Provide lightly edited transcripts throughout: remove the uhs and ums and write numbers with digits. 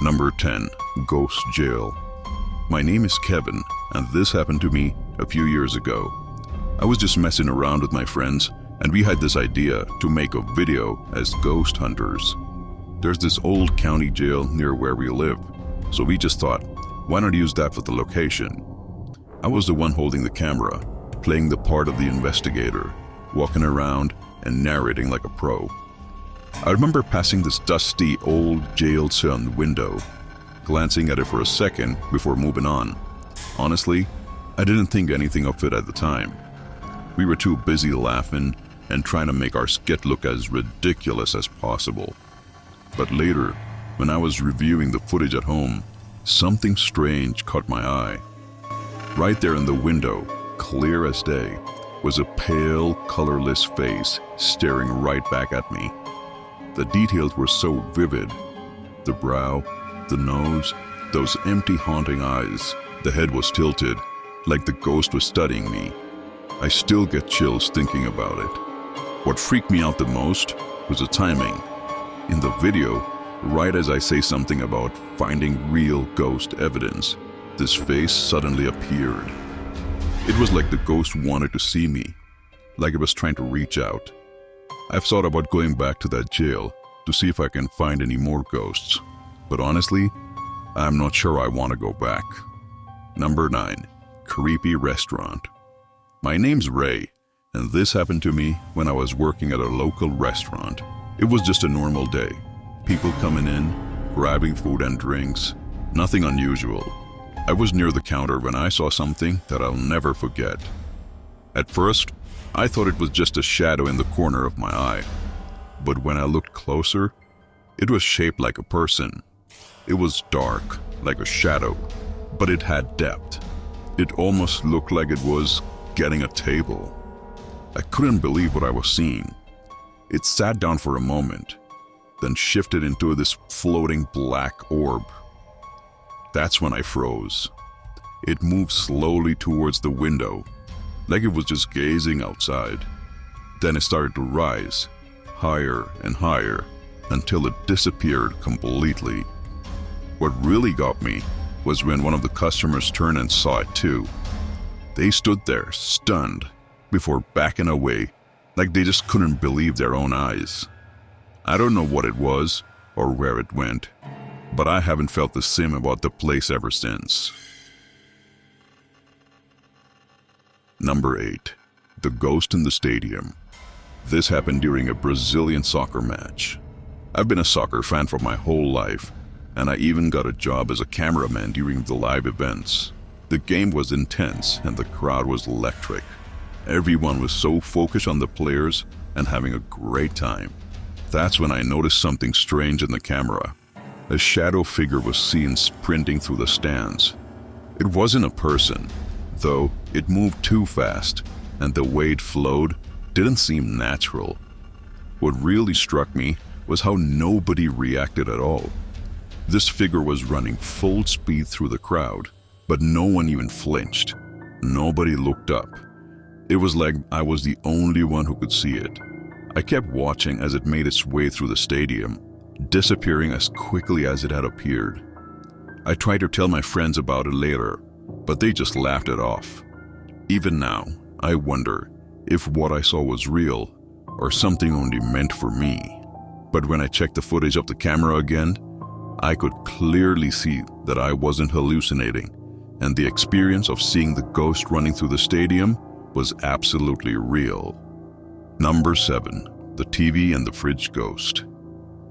Number 10. Ghost Jail. My name is Kevin, and this happened to me a few years ago. I was just messing around with my friends, and we had this idea to make a video as ghost hunters. There's this old county jail near where we live, so we just thought, why not use that for the location? I was the one holding the camera, playing the part of the investigator, walking around and narrating like a pro. I remember passing this dusty old jail cell in the window, glancing at it for a second before moving on. Honestly, I didn't think anything of it at the time. We were too busy laughing and trying to make our skit look as ridiculous as possible. But later, when I was reviewing the footage at home, something strange caught my eye. Right there in the window, clear as day, was a pale, colorless face staring right back at me. The details were so vivid. The brow, the nose, those empty haunting eyes. The head was tilted, like the ghost was studying me. I still get chills thinking about it. What freaked me out the most was the timing. In the video, right as I say something about finding real ghost evidence, this face suddenly appeared. It was like the ghost wanted to see me, like it was trying to reach out. I've thought about going back to that jail to see if I can find any more ghosts, but honestly, I'm not sure I want to go back. Number 9. Creepy Restaurant. My name's Ray, and this happened to me when I was working at a local restaurant. It was just a normal day. People coming in, grabbing food and drinks, nothing unusual. I was near the counter when I saw something that I'll never forget. At first, I thought it was just a shadow in the corner of my eye. But when I looked closer, it was shaped like a person. It was dark, like a shadow, but it had depth. It almost looked like it was getting a table. I couldn't believe what I was seeing. It sat down for a moment, then shifted into this floating black orb. That's when I froze. It moved slowly towards the window, like it was just gazing outside. Then it started to rise, higher and higher, until it disappeared completely. What really got me was when one of the customers turned and saw it too. They stood there, stunned, before backing away, like they just couldn't believe their own eyes. I don't know what it was or where it went, but I haven't felt the same about the place ever since. Number 8. The Ghost in the Stadium. This happened during a Brazilian soccer match. I've been a soccer fan for my whole life, and I even got a job as a cameraman during the live events. The game was intense and the crowd was electric. Everyone was so focused on the players and having a great time. That's when I noticed something strange in the camera. A shadow figure was seen sprinting through the stands. It wasn't a person, though it moved too fast, and the way it flowed didn't seem natural. What really struck me was how nobody reacted at all. This figure was running full speed through the crowd, but no one even flinched. Nobody looked up. It was like I was the only one who could see it. I kept watching as it made its way through the stadium, disappearing as quickly as it had appeared. I tried to tell my friends about it later, but they just laughed it off. Even now, I wonder if what I saw was real or something only meant for me. But when I checked the footage of the camera again, I could clearly see that I wasn't hallucinating, and the experience of seeing the ghost running through the stadium was absolutely real. Number 7. The TV and the Fridge Ghost.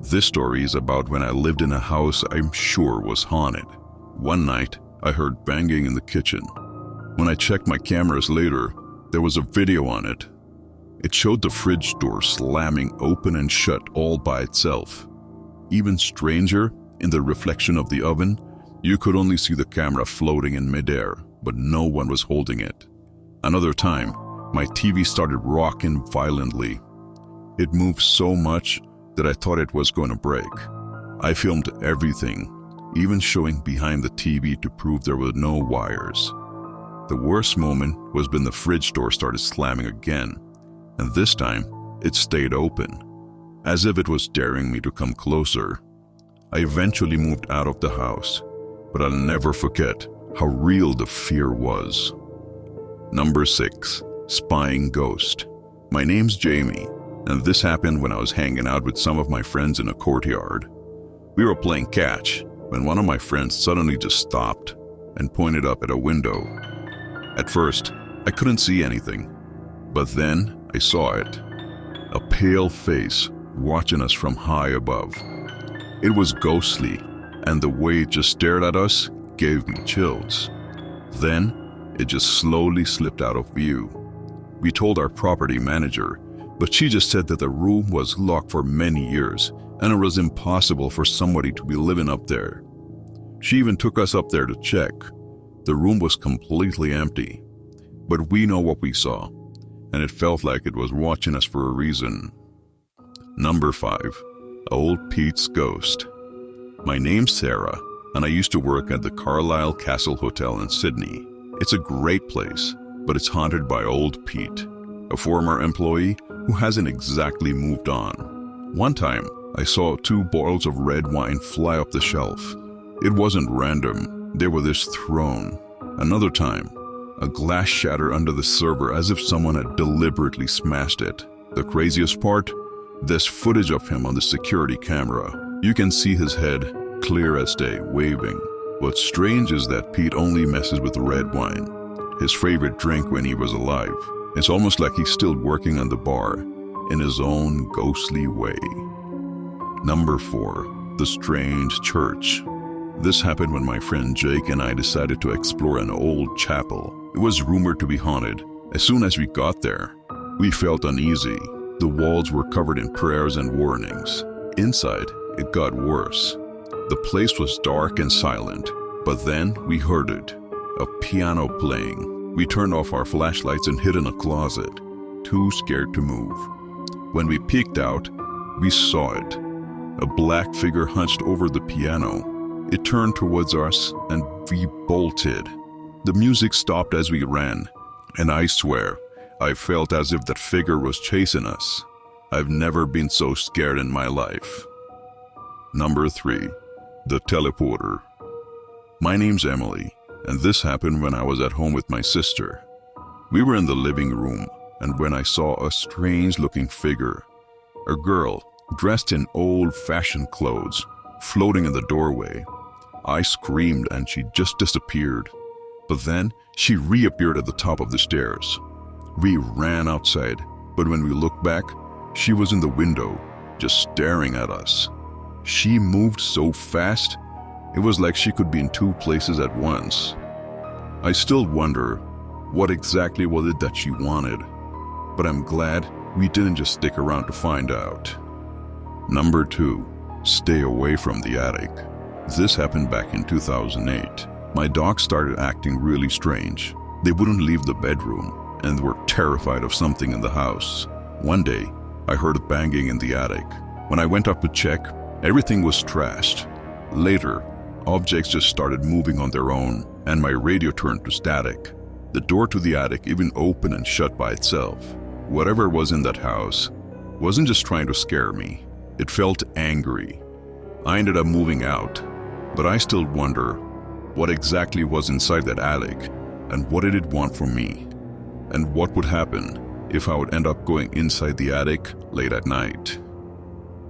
This story is about when I lived in a house I'm sure was haunted. One night, I heard banging in the kitchen. When I checked my cameras later, there was a video on it. It showed the fridge door slamming open and shut all by itself. Even stranger, in the reflection of the oven, you could only see the camera floating in midair, but no one was holding it. Another time, my TV started rocking violently. It moved so much that I thought it was going to break. I filmed everything, even showing behind the TV to prove there were no wires. The worst moment was when the fridge door started slamming again, and this time it stayed open, as if it was daring me to come closer. I eventually moved out of the house, but I'll never forget how real the fear was. Number 6. Spying Ghost. My name's Jamie, and this happened when I was hanging out with some of my friends in a courtyard. We were playing catch when one of my friends suddenly just stopped and pointed up at a window. At first, I couldn't see anything, but then I saw it. A pale face watching us from high above. It was ghostly, and the way it just stared at us gave me chills. Then, it just slowly slipped out of view. We told our property manager, but she just said that the room was locked for many years and it was impossible for somebody to be living up there. She even took us up there to check. The room was completely empty, but we know what we saw, and it felt like it was watching us for a reason. Number 5. Old Pete's Ghost. My name's Sarah, and I used to work at the Carlisle Castle Hotel in Sydney. It's a great place, but it's haunted by Old Pete, a former employee who hasn't exactly moved on. One time, I saw 2 bottles of red wine fly up the shelf. It wasn't random, they were just thrown. Another time, a glass shattered under the server as if someone had deliberately smashed it. The craziest part? There's footage of him on the security camera. You can see his head clear as day, waving. What's strange is that Pete only messes with red wine, his favorite drink when he was alive. It's almost like he's still working on the bar in his own ghostly way. Number 4. The Strange Church. This happened when my friend Jake and I decided to explore an old chapel. It was rumored to be haunted. As soon as we got there, we felt uneasy. The walls were covered in prayers and warnings. Inside, it got worse. The place was dark and silent, but then we heard it. A piano playing. We turned off our flashlights and hid in a closet, too scared to move. When we peeked out, we saw it. A black figure hunched over the piano. It turned towards us and we bolted. The music stopped as we ran, and I swear, I felt as if that figure was chasing us. I've never been so scared in my life. Number 3. The Teleporter. My name's Emily, and this happened when I was at home with my sister. We were in the living room, and when I saw a strange-looking figure, a girl dressed in old-fashioned clothes, floating in the doorway. I screamed and she just disappeared. But then she reappeared at the top of the stairs. We ran outside, but when we looked back, she was in the window, just staring at us. She moved so fast, it was like she could be in 2 places at once. I still wonder what exactly was it that she wanted, but I'm glad we didn't just stick around to find out. Number 2. Stay away from the attic. This happened back in 2008. My dogs started acting really strange. They wouldn't leave the bedroom and were terrified of something in the house. One day, I heard banging in the attic. When I went up to check, everything was trashed. Later, objects just started moving on their own, and my radio turned to static. The door to the attic even opened and shut by itself. Whatever was in that house wasn't just trying to scare me. It felt angry. I ended up moving out, but I still wonder what exactly was inside that attic and what did it want from me, and what would happen if I would end up going inside the attic late at night.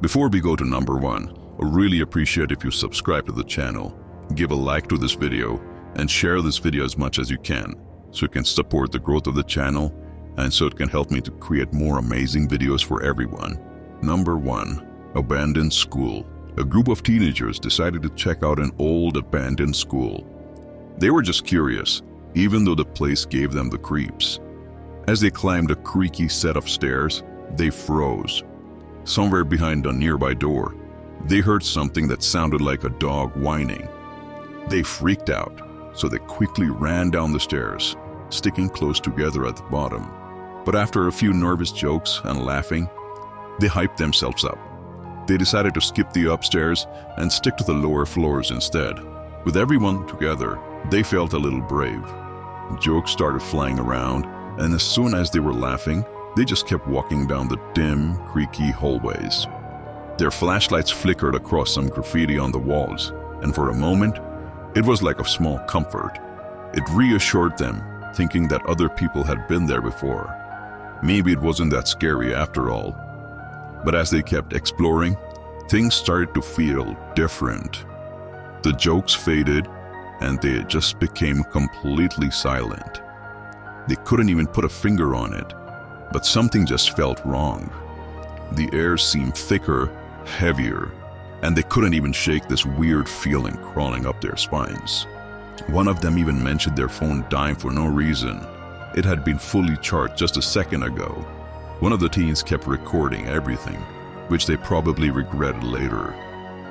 Before we go to number 1, I really appreciate if you subscribe to the channel, give a like to this video, and share this video as much as you can so it can support the growth of the channel and so it can help me to create more amazing videos for everyone. Number 1. Abandoned School. A group of teenagers decided to check out an old abandoned school. They were just curious, even though the place gave them the creeps. As they climbed a creaky set of stairs, they froze. Somewhere behind a nearby door, they heard something that sounded like a dog whining. They freaked out, so they quickly ran down the stairs, sticking close together at the bottom. But after a few nervous jokes and laughing, they hyped themselves up. They decided to skip the upstairs and stick to the lower floors instead. With everyone together, they felt a little brave. Jokes started flying around, and as soon as they were laughing, they just kept walking down the dim, creaky hallways. Their flashlights flickered across some graffiti on the walls, and for a moment, it was like a small comfort. It reassured them, thinking that other people had been there before. Maybe it wasn't that scary after all. But as they kept exploring, things started to feel different. The jokes faded, and they just became completely silent. They couldn't even put a finger on it, but something just felt wrong. The air seemed thicker, heavier, and they couldn't even shake this weird feeling crawling up their spines. One of them even mentioned their phone dying for no reason. It had been fully charged just a second ago. One of the teens kept recording everything, which they probably regretted later.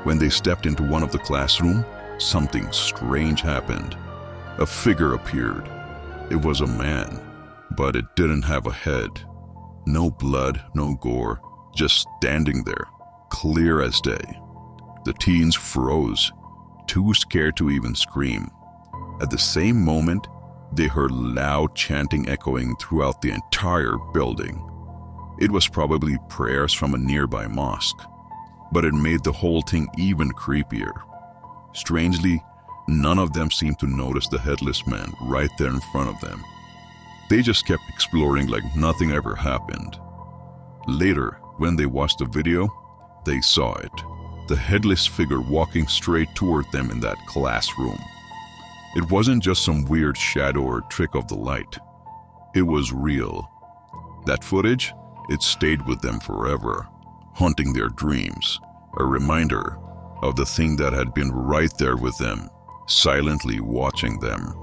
When they stepped into one of the classrooms, something strange happened. A figure appeared. It was a man, but it didn't have a head. No blood, no gore, just standing there, clear as day. The teens froze, too scared to even scream. At the same moment, they heard loud chanting echoing throughout the entire building. It was probably prayers from a nearby mosque, but it made the whole thing even creepier. Strangely, none of them seemed to notice the headless man right there in front of them. They just kept exploring like nothing ever happened. Later, when they watched the video, they saw it. The headless figure walking straight toward them in that classroom. It wasn't just some weird shadow or trick of the light. It was real. That footage, it stayed with them forever, haunting their dreams, a reminder of the thing that had been right there with them, silently watching them.